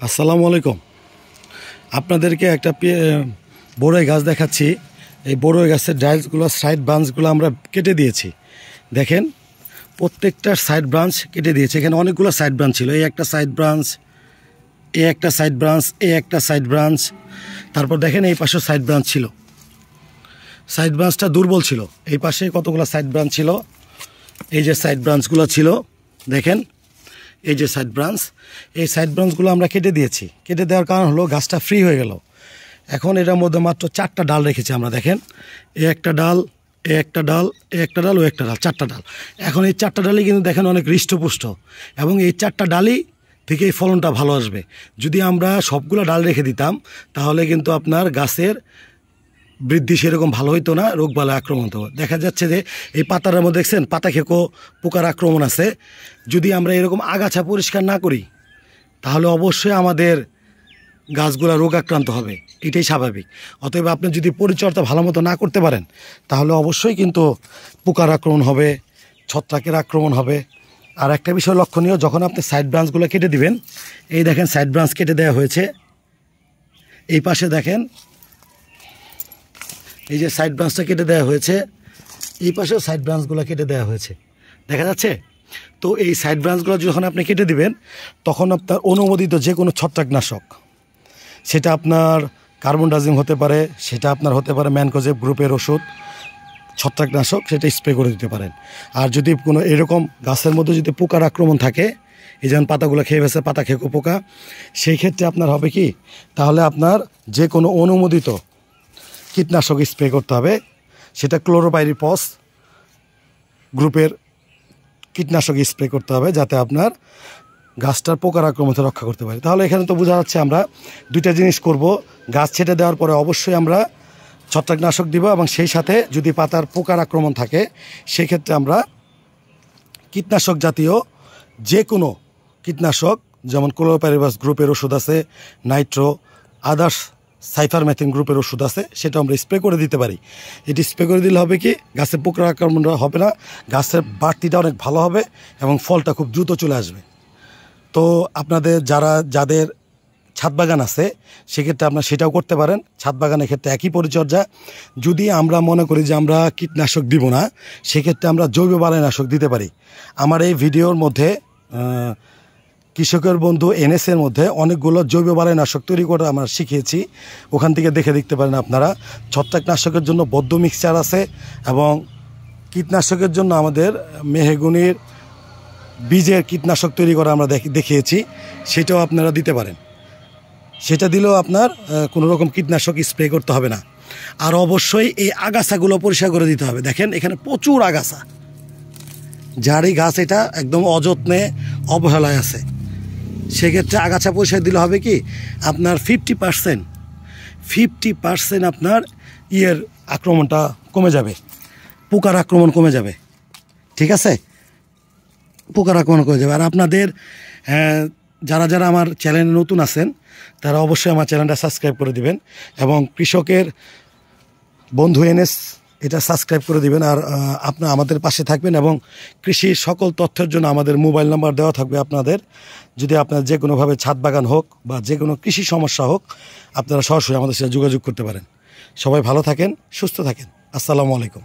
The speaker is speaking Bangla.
আসসালামু আলাইকুম। আপনাদেরকে একটা বড়ই গাছ দেখাচ্ছি। এই বড়ই গাছের ডালগুলো, সাইড ব্রাঞ্চগুলো আমরা কেটে দিয়েছি। দেখেন, প্রত্যেকটার সাইড ব্রাঞ্চ কেটে দিয়েছি। এখানে অনেকগুলো সাইড ব্রাঞ্চ ছিল। এই একটা সাইড ব্রাঞ্চ, এই একটা সাইড ব্রাঞ্চ, এই একটা সাইড ব্রাঞ্চ। তারপর দেখেন এই পাশেও সাইড ব্রাঞ্চ ছিল। সাইড ব্রাঞ্চটা দুর্বল ছিল। এই পাশে কতগুলো সাইড ব্রাঞ্চ ছিল। এই যে সাইড ব্রাঞ্চগুলো ছিল, দেখেন এই যে সাইড ব্রাঞ্চ, এই সাইড ব্রাঞ্চগুলো আমরা কেটে দিয়েছি। কেটে দেওয়ার কারণ হলো গাছটা ফ্রি হয়ে গেল। এখন এটার মধ্যে মাত্র 4টা ডাল রেখেছি আমরা। দেখেন, এই একটা ডাল, এই একটা ডাল, এই একটা ডাল, ও একটা ডাল, 4টা ডাল। এখন এই 4টা ডালই কিন্তু দেখেন অনেক হৃষ্টপুষ্ট, এবং এই 4টা ডালই থেকে এই ফলনটা ভালো আসবে। যদি আমরা সবগুলো ডাল রেখে দিতাম তাহলে কিন্তু আপনার গাছের বৃদ্ধি সেরকম ভালো হইতো না, রোগবালা আক্রমণ হতো। দেখা যাচ্ছে যে এই পাতার মধ্যে দেখছেন পাতা খেকো পোকার আক্রমণ আছে। যদি আমরা এরকম আগাছা পরিষ্কার না করি তাহলে অবশ্যই আমাদের গাছগুলা রোগ আক্রান্ত হবে, এটাই স্বাভাবিক। অতএব আপনি যদি পরিচর্যা ভালো মতো না করতে পারেন তাহলে অবশ্যই কিন্তু পোকার আক্রমণ হবে, ছত্রাকের আক্রমণ হবে। আর একটা বিষয় লক্ষণীয়, যখন আপনি সাইড ব্রাঞ্চগুলো কেটে দিবেন, এই দেখেন সাইড ব্রাঞ্চ কেটে দেওয়া হয়েছে। এই পাশে দেখেন এই যে সাইড ব্রাঞ্চটা কেটে দেওয়া হয়েছে, এই পাশেও সাইড ব্রাঞ্চগুলো কেটে দেওয়া হয়েছে, দেখা যাচ্ছে। তো এই সাইড ব্রাঞ্চগুলো যখন আপনি কেটে দিবেন তখন আপনার অনুমোদিত যে কোনো ছত্রাকনাশক, সেটা আপনার কার্বনডাজিম হতে পারে, সেটা আপনার হতে পারে ম্যানকোজেব গ্রুপের ওষুধ, ছত্রাকনাশক, সেটা স্প্রে করে দিতে পারেন। আর যদি কোনো এরকম গাছের মধ্যে যদি পোকার আক্রমণ থাকে, এই যেমন পাতাগুলো খেয়ে ফেছে, পাতা খেকো পোকা, সেই ক্ষেত্রে আপনার হবে কি, তাহলে আপনার যে কোনো অনুমোদিত কীটনাশক স্প্রে করতে হবে। সেটা ক্লোরোপাইরিফস গ্রুপের কীটনাশক স্প্রে করতে হবে, যাতে আপনার গাছটার পোকার আক্রমণ থেকে রক্ষা করতে পারে। তাহলে এখানে তো বোঝা যাচ্ছে আমরা দুইটা জিনিস করব। গাছ ছেটে দেওয়ার পরে অবশ্যই আমরা ছত্রাকনাশক দিব, এবং সেই সাথে যদি পাতার পোকার আক্রমণ থাকে সেক্ষেত্রে আমরা কীটনাশক জাতীয় যে কোনো কীটনাশক, যেমন ক্লোরোপাইরিফস গ্রুপের ওষুধ আছে, নাইট্রো, আদার্স সাইফারমেথিন গ্রুপের ওষুধ আছে, সেটা আমরা স্প্রে করে দিতে পারি। এটি স্প্রে করে দিলে হবে কি, গাছের পোকার আক্রমণটা হবে না, গাছের বাড়তিটা অনেক ভালো হবে এবং ফলটা খুব দ্রুত চলে আসবে। তো আপনাদের যাদের ছাদ বাগান আছে সেক্ষেত্রে আপনারা সেটাও করতে পারেন। ছাদ বাগানের ক্ষেত্রে একই পরিচর্যা। যদি আমরা মনে করি যে আমরা কীটনাশক দিব না, সেক্ষেত্রে আমরা জৈব বালাইনাশক দিতে পারি। আমার এই ভিডিওর মধ্যে কৃষকের বন্ধু NS-এর মধ্যে অনেকগুলো জৈব বালাইনাশক তৈরি করে আমরা শিখিয়েছি, ওখান থেকে দেখে দেখতে পারেন আপনারা। ছত্রাকনাশকের জন্য বদ্ধ মিক্সচার আছে, এবং কীটনাশকের জন্য আমাদের মেহগনির বীজের কীটনাশক তৈরি করা আমরা দেখিয়েছি, সেটাও আপনারা দিতে পারেন। সেটা দিলেও আপনার কোনো রকম কীটনাশক স্প্রে করতে হবে না। আর অবশ্যই এই আগাছাগুলো পরিষ্কার করে দিতে হবে। দেখেন এখানে প্রচুর আগাছা, যারই গাছ এটা একদম অযত্নে অবহেলায় আছে, সেক্ষেত্রে আগাছা পরিষ্কার দিলে হবে কি, আপনার 50% আপনার আক্রমণটা কমে যাবে, পোকার আক্রমণ কমে যাবে। ঠিক আছে, পোকার আক্রমণ কমে যাবে। আর আপনাদের যারা আমার চ্যানেলে নতুন আছেন তারা অবশ্যই আমার চ্যানেলটা সাবস্ক্রাইব করে দিবেন, এবং কৃষকের বন্ধু NS এটা সাবস্ক্রাইব করে দিবেন। আর আপনারা আমাদের পাশে থাকবেন, এবং কৃষির সকল তথ্যের জন্য আমাদের মোবাইল নাম্বার দেওয়া থাকবে আপনাদের। যদি আপনার যে কোনোভাবে ছাদ বাগান হোক বা যে কোনো কৃষি সমস্যা হোক, আপনারা সরাসরি আমাদের সাথে যোগাযোগ করতে পারেন। সবাই ভালো থাকেন, সুস্থ থাকেন। আসসালামু আলাইকুম।